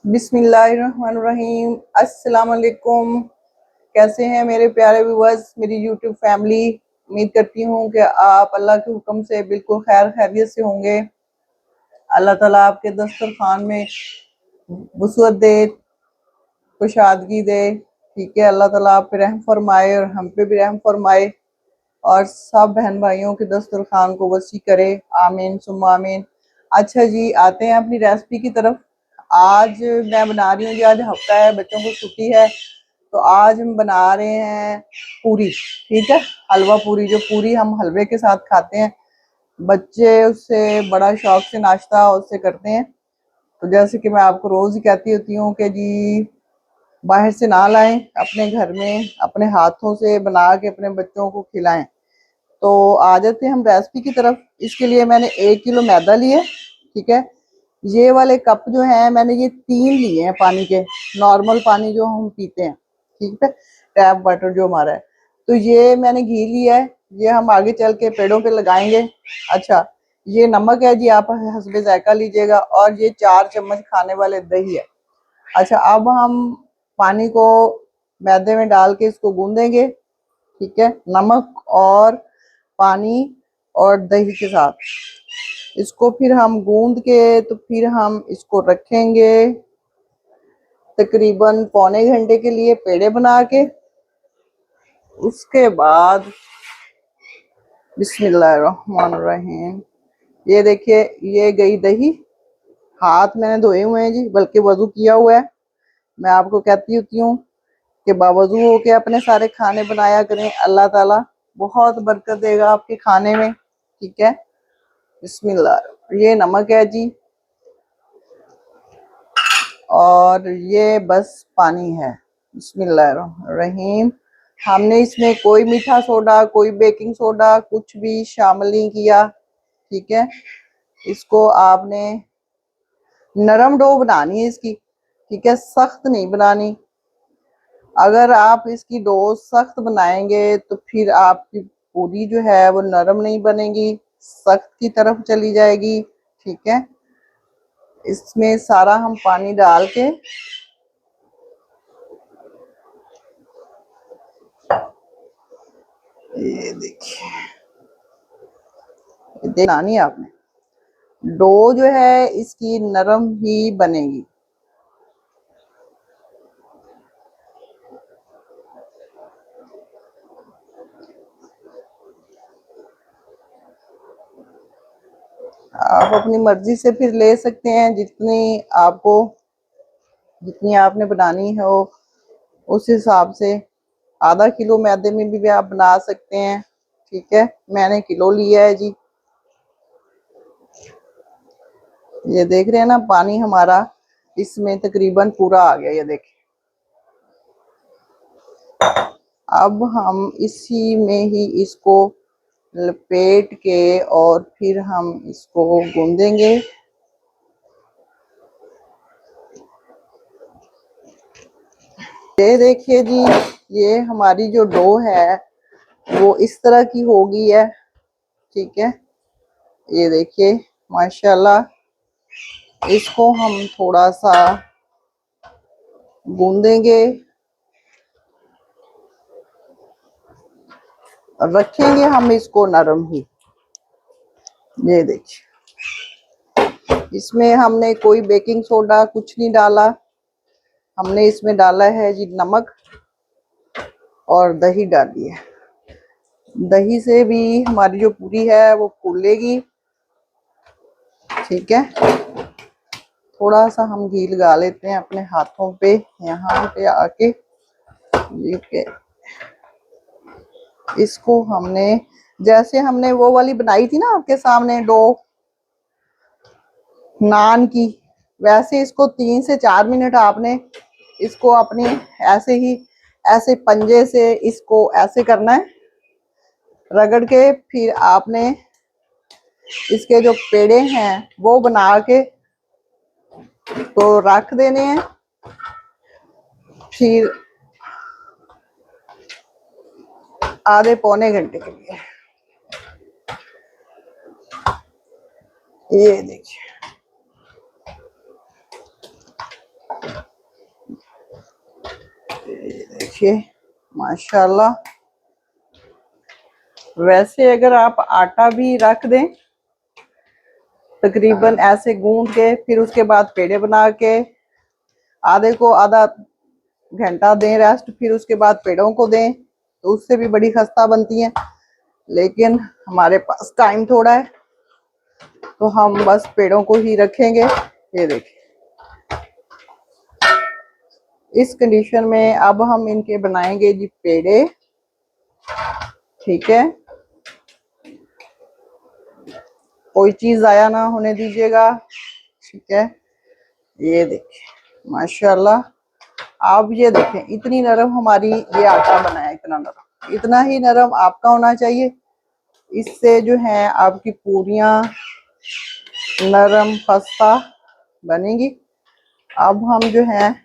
बिस्मिल्लाहिर्रहमानिर्रहीम। अस्सलाम वालेकुम। कैसे हैं मेरे प्यारे व्यूअर्स, मेरी यूट्यूब फैमिली। उम्मीद करती हूँ कि आप अल्लाह के हुक्म से बिल्कुल खैर खैरियत से होंगे। अल्लाह ताला आपके दस्तरखान में वसअत दे, कुशादगी दे। ठीक है, अल्लाह ताला आप पे रहम फरमाए और हम पे भी रहम फरमाए और सब बहन भाइयों के दस्तरखान को वसी करे। आमीन सुम्मा आमीन। अच्छा जी, आते हैं अपनी रेसिपी की तरफ। आज मैं बना रही हूँ जी, आज हफ्ता है, बच्चों को छुट्टी है, तो आज हम बना रहे हैं पूरी। ठीक है, हलवा पूरी, जो पूरी हम हलवे के साथ खाते हैं, बच्चे उससे बड़ा शौक से नाश्ता उससे करते हैं। तो जैसे कि मैं आपको रोज ही कहती होती हूँ कि जी बाहर से ना लाएं, अपने घर में अपने हाथों से बना के अपने बच्चों को खिलाएं। तो आ जाते हैं हम रेसिपी की तरफ। इसके लिए मैंने 1 किलो मैदा लिया। ठीक है, ये वाले कप जो है मैंने ये 3 लिए हैं पानी के, नॉर्मल पानी जो हम पीते हैं। ठीक है, टैप वाटर जो हमारा है। तो ये मैंने घी लिया है, ये हम आगे चल के पेड़ों पे लगाएंगे। अच्छा, ये नमक है जी, आप हस्बे जायका लीजिएगा, और ये 4 चम्मच खाने वाले दही है। अच्छा, अब हम पानी को मैदे में डाल के इसको गूंदेंगे। ठीक है, नमक और पानी और दही के साथ इसको फिर हम गूंद के, तो फिर हम इसको रखेंगे तकरीबन पौने घंटे के लिए पेड़े बना के। उसके बाद बिस्मिल्लाहिर्रहमानिर्रहीम, ये देखिए ये गई दही। हाथ मैंने धोए हुए हैं जी, बल्कि वजू किया हुआ है। मैं आपको कहती होती हूँ कि बावजू हो के अपने सारे खाने बनाया करें, अल्लाह ताला बहुत बरकत देगा आपके खाने में। ठीक है, बिस्मिल्लाह। ये नमक है जी, और ये बस पानी है। बिस्मिल्लाहिर्रहमानिर्रहीम। हमने इसमें कोई मीठा सोडा, कोई बेकिंग सोडा, कुछ भी शामिल नहीं किया। ठीक है, इसको आपने नरम डो बनानी है इसकी। ठीक है, सख्त नहीं बनानी। अगर आप इसकी डो सख्त बनाएंगे तो फिर आपकी पूरी जो है वो नरम नहीं बनेगी, सख्त की तरफ चली जाएगी। ठीक है, इसमें सारा हम पानी डाल के ये देखिए, बनानी है आपने। डो जो है इसकी नरम ही बनेगी। आप अपनी मर्जी से फिर ले सकते हैं, जितनी आपने बनानी हो उस हिसाब से। आधा किलो मैदे में भी आप बना सकते हैं। ठीक है, मैंने किलो लिया है जी। ये देख रहे हैं ना, पानी हमारा इसमें तकरीबन पूरा आ गया, ये देखिए। अब हम इसी में ही इसको लपेट के और फिर हम इसको गूंदेंगे। ये देखिए जी, ये हमारी जो डो है वो इस तरह की हो गई है। ठीक है, ये देखिए माशाल्लाह। इसको हम थोड़ा सा गूंदेंगे, रखेंगे हम इसको नरम ही। ये देखिए, इसमें हमने कोई बेकिंग सोडा कुछ नहीं डाला, हमने इसमें डाला है जी नमक और दही डाली है। दही से भी हमारी जो पूरी है वो फूलेगी। ठीक है, थोड़ा सा हम घी लगा लेते हैं अपने हाथों पे, यहाँ पे आके। इसको हमने, जैसे हमने वो वाली बनाई थी ना आपके सामने डो नान की, वैसे इसको 3 से 4 मिनट आपने इसको अपनी ऐसे ही, ऐसे पंजे से इसको ऐसे करना है, रगड़ के। फिर आपने इसके जो पेड़े हैं वो बना के तो रख देने हैं। फिर आधे पौने घंटे के लिए। ये देखिए, देखिए माशाल्लाह। वैसे अगर आप आटा भी रख दें तकरीबन ऐसे गूंद के, फिर उसके बाद पेड़े बना के आधे को आधा घंटा दें रेस्ट, फिर उसके बाद पेड़ों को दें, तो उससे भी बड़ी खस्ता बनती हैं। लेकिन हमारे पास टाइम थोड़ा है तो हम बस पेड़ों को ही रखेंगे। ये देखिए इस कंडीशन में अब हम इनके बनाएंगे जी पेड़े। ठीक है, कोई चीज आया ना होने दीजिएगा। ठीक है, ये देखिए माशाल्लाह। आप ये देखें इतनी नरम हमारी ये आटा बना है, इतना नरम, इतना ही नरम आपका होना चाहिए। इससे जो है आपकी पूरियां नरम खस्ता बनेगी। अब हम जो है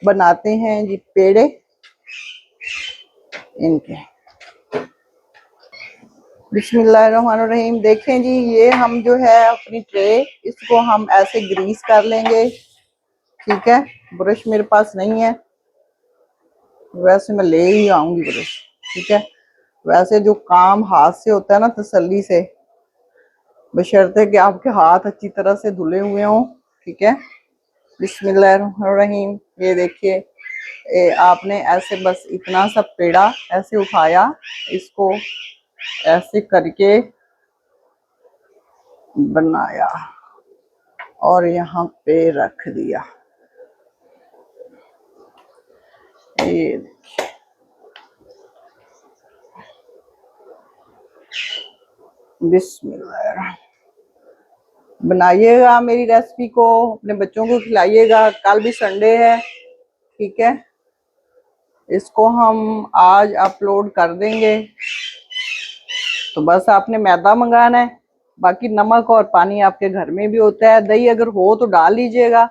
बनाते हैं जी पेड़े इनके। बिस्मिल्लाहिर्रहमानिर्रहीम। देखें जी ये हम जो है अपनी ट्रे, इसको हम ऐसे ग्रीस कर लेंगे। ठीक है, ब्रश मेरे पास नहीं है, वैसे मैं ले ही आऊंगी ब्रश। ठीक है, वैसे जो काम हाथ से होता है ना तसल्ली से, बशर्ते कि आपके हाथ अच्छी तरह से धुले हुए हों। ठीक है, बिस्मिल्लाहिर्रहमानिर्रहीम। ये देखिए आपने ऐसे बस इतना सा पेड़ा ऐसे उठाया, इसको ऐसे करके बनाया और यहाँ पे रख दिया। ये बिस्मिल्लाह। बनाइएगा मेरी रेसिपी को, अपने बच्चों को खिलाइएगा। कल भी संडे है। ठीक है, इसको हम आज अपलोड कर देंगे। तो बस आपने मैदा मंगाना है, बाकी नमक और पानी आपके घर में भी होता है। दही अगर हो तो डाल लीजिएगा,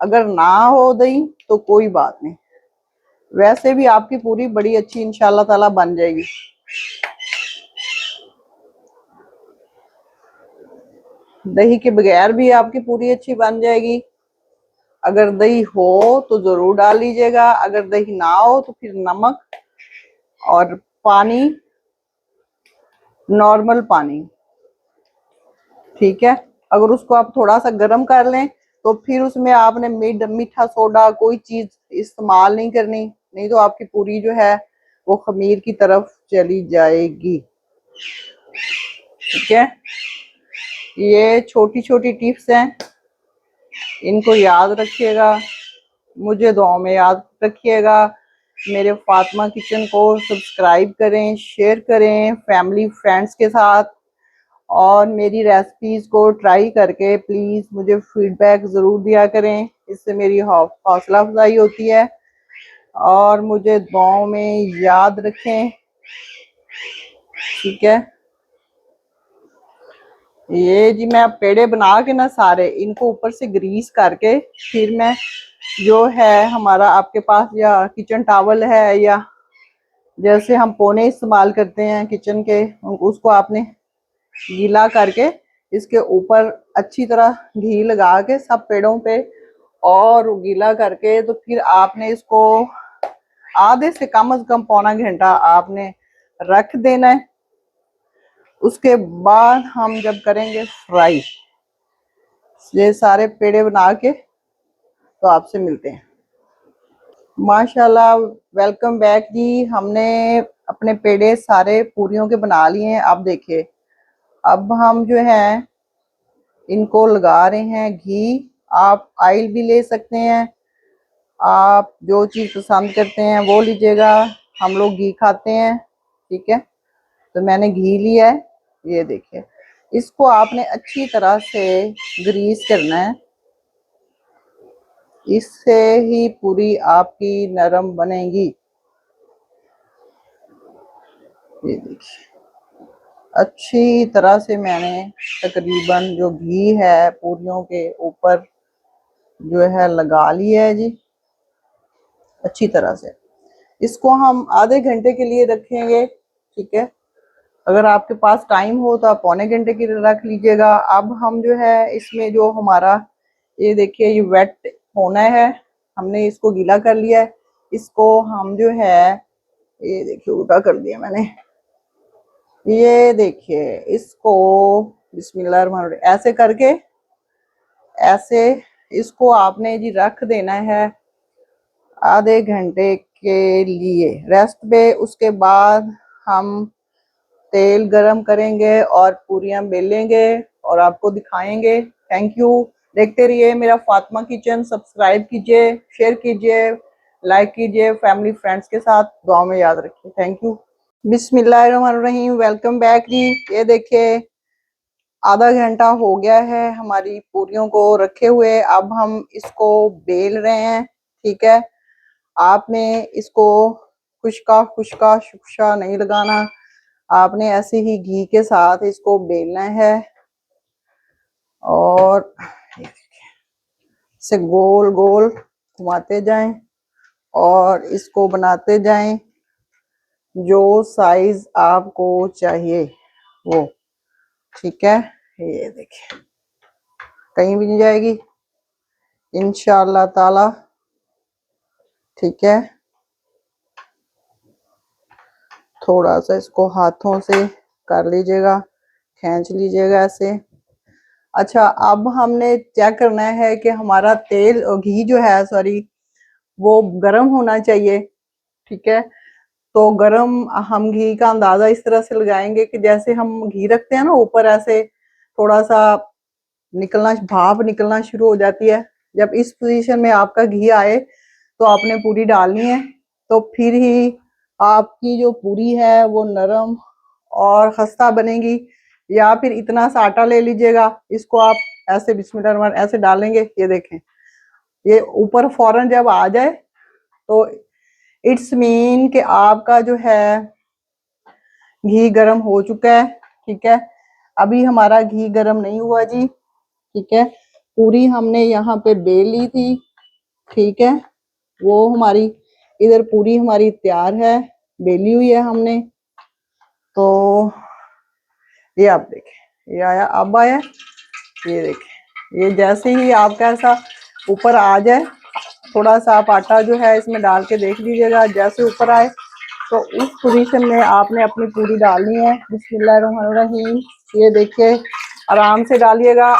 अगर ना हो दही तो कोई बात नहीं, वैसे भी आपकी पूरी बड़ी अच्छी इंशाल्लाह ताला बन जाएगी। दही के बगैर भी आपकी पूरी अच्छी बन जाएगी। अगर दही हो तो जरूर डाल लीजिएगा, अगर दही ना हो तो फिर नमक और पानी, नॉर्मल पानी। ठीक है, अगर उसको आप थोड़ा सा गर्म कर लें तो फिर उसमें आपने मीठा सोडा कोई चीज इस्तेमाल नहीं करनी, नहीं तो आपकी पूरी जो है वो खमीर की तरफ चली जाएगी। ठीक है, ये छोटी छोटी टिप्स हैं, इनको याद रखिएगा, मुझे दुआओं में याद रखिएगा। मेरे फातिमा किचन को सब्सक्राइब करें, शेयर करें फैमिली फ्रेंड्स के साथ, और मेरी रेसिपीज को ट्राई करके प्लीज मुझे फीडबैक जरूर दिया करें, इससे मेरी हौसला अफजाई होती है। और मुझे दुआओं में याद रखें। ठीक है, ये जी मैं पेड़े बना के ना सारे इनको ऊपर से ग्रीस करके, फिर मैं जो है हमारा आपके पास या किचन टॉवल है या जैसे हम पोने इस्तेमाल करते हैं किचन के, उसको आपने गीला करके इसके ऊपर अच्छी तरह घी लगा के सब पेड़ों पे और गीला करके, तो फिर आपने इसको आधे से कम पौना घंटा आपने रख देना है। उसके बाद हम जब करेंगे फ्राई ये सारे पेड़े बना के, तो आपसे मिलते हैं। माशाल्लाह, वेलकम बैक जी। हमने अपने पेड़े सारे पूरियों के बना लिए हैं। अब देखिए, अब हम जो है इनको लगा रहे हैं घी। आप ऑयल भी ले सकते हैं, आप जो चीज़ पसंद करते हैं वो लीजिएगा। हम लोग घी खाते हैं। ठीक है, तो मैंने घी लिया है। ये देखिए, इसको आपने अच्छी तरह से ग्रीस करना है, इससे ही पूरी आपकी नरम बनेगी। ये देखिए अच्छी तरह से मैंने तकरीबन जो घी है पूरियों के ऊपर जो है लगा लिया है जी अच्छी तरह से। इसको हम आधे घंटे के लिए रखेंगे। ठीक है, अगर आपके पास टाइम हो तो आप पौने घंटे के लिए रख लीजिएगा। अब हम जो है इसमें जो हमारा ये देखिए ये वेट होना है, हमने इसको गीला कर लिया है। इसको हम जो है, ये देखिए उल्टा कर दिया मैंने, ये देखिए इसको बिस्मिल्लाह ऐसे करके, ऐसे इसको आपने जी रख देना है आधे घंटे के लिए रेस्ट पे। उसके बाद हम तेल गरम करेंगे और पूरियां बेलेंगे और आपको दिखाएंगे। थैंक यू, देखते रहिए मेरा फातिमा किचन। सब्सक्राइब कीजिए, शेयर कीजिए, लाइक कीजिए, फैमिली फ्रेंड्स के साथ दुआ में याद रखिए। Thank you. बिस्मिल्लाहिर्रहमानिर्रहीम, वेलकम बैक जी। ये देखिए आधा घंटा हो गया है हमारी पूरियों को रखे हुए। अब हम इसको बेल रहे हैं, ठीक है। आपने इसको खुशका खुशका शुक्शा नहीं लगाना, आपने ऐसे ही घी के साथ इसको बेलना है और इसे गोल गोल घुमाते जाएं और इसको बनाते जाएं जो साइज आपको चाहिए वो, ठीक है। ये देखिए कहीं भी नहीं जाएगी इंशाअल्लाह ताला, ठीक है। थोड़ा सा इसको हाथों से कर लीजिएगा, खींच लीजिएगा ऐसे। अच्छा, अब हमने चेक करना है कि हमारा तेल और घी जो है, सॉरी, वो गरम होना चाहिए, ठीक है। तो गरम हम घी का अंदाजा इस तरह से लगाएंगे कि जैसे हम घी रखते हैं ना ऊपर, ऐसे थोड़ा सा निकलना, भाप निकलना शुरू हो जाती है। जब इस पोजीशन में आपका घी आए तो आपने पूरी डालनी है, तो फिर ही आपकी जो पूरी है वो नरम और खस्ता बनेगी। या फिर इतना सा आटा ले लीजिएगा, इसको आप ऐसे बिस्मिल्लाह ऐसे डालेंगे, ये देखें ये ऊपर फौरन जब आ जाए तो इट्स मीन कि आपका जो है घी गरम हो चुका है, ठीक है। अभी हमारा घी गरम नहीं हुआ जी, ठीक है। पूरी हमने यहाँ पे बेल ली थी, ठीक है। वो हमारी इधर पूरी हमारी तैयार है, बेली हुई है हमने। तो ये आप देखें, ये आया, अब आया, ये देखें। ये जैसे ही आपका ऐसा ऊपर आ जाए, थोड़ा सा आप आटा जो है इसमें डाल के देख लीजिएगा, जैसे ऊपर आए तो उस पोजीशन में आपने अपनी पूरी डालनी है। बिस्मिल्लाहिर्रहमानिर्रहीम, ये देखिए आराम से डालिएगा।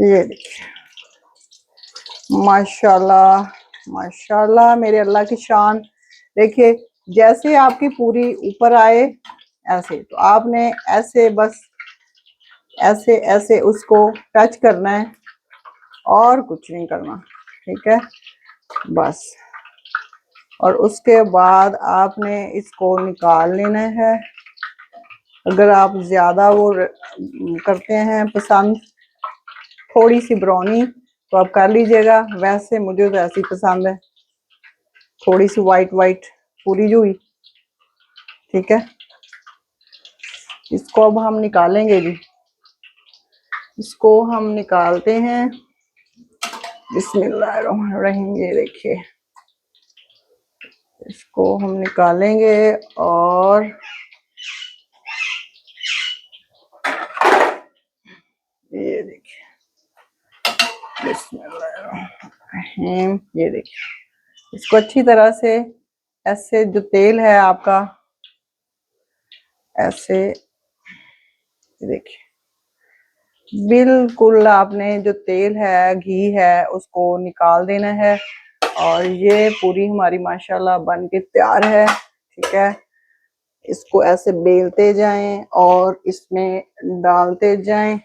ये देखिए माशाल्लाह माशाल्लाह, मेरे अल्लाह की शान। देखिए जैसे आपकी पूरी ऊपर आए ऐसे, तो आपने ऐसे बस ऐसे ऐसे उसको टच करना है और कुछ नहीं करना, ठीक है बस। और उसके बाद आपने इसको निकाल लेना है। अगर आप ज्यादा वो करते हैं पसंद थोड़ी सी ब्राउनी तो आप कर लीजिएगा, वैसे मुझे तो ऐसी पसंद है थोड़ी सी वाइट वाइट पूरी जो हुई, ठीक है। इसको अब हम निकालेंगे जी, इसको हम निकालते हैं। बिस्मिल्लाहिर्रहमानिर्रहीम, ये देखिए इसको हम निकालेंगे और ये देखिए बिस्मिल्लाहिर्रहमानिर्रहीम, ये देखिए इसको अच्छी तरह से ऐसे जो तेल है आपका ऐसे, देखिए बिल्कुल आपने जो तेल है घी है उसको निकाल देना है। और ये पूरी हमारी माशाल्लाह बन के तैयार है, ठीक है। इसको ऐसे बेलते जाएं और इसमें डालते जाएं।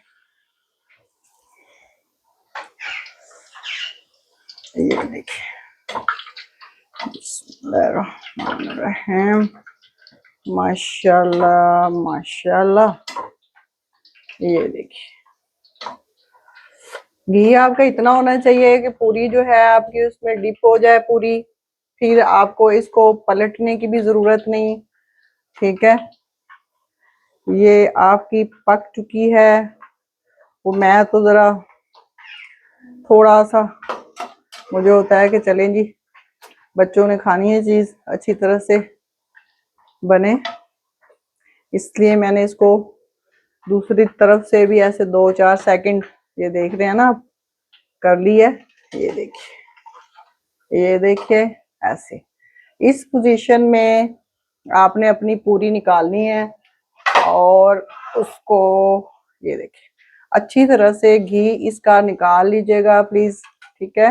ये देखिए बिस्मिल्लाहिर्रहमानिर्रहीम, माशाल्लाह माशाल्लाह। ये देखिए घी आपका इतना होना चाहिए कि पूरी जो है आपकी उसमें डिप हो जाए पूरी, फिर आपको इसको पलटने की भी जरूरत नहीं, ठीक है। ये आपकी पक चुकी है। वो मैं तो जरा थोड़ा सा मुझे होता है कि चलें जी बच्चों ने खानी है चीज अच्छी तरह से बने, इसलिए मैंने इसको दूसरी तरफ से भी ऐसे 2-4 सेकंड, ये देख रहे हैं ना आप, कर ली है। ये देखिए, ये देखिए, ऐसे इस पोजीशन में आपने अपनी पूरी निकालनी है और उसको, ये देखिए, अच्छी तरह से घी इसका निकाल लीजिएगा प्लीज, ठीक है।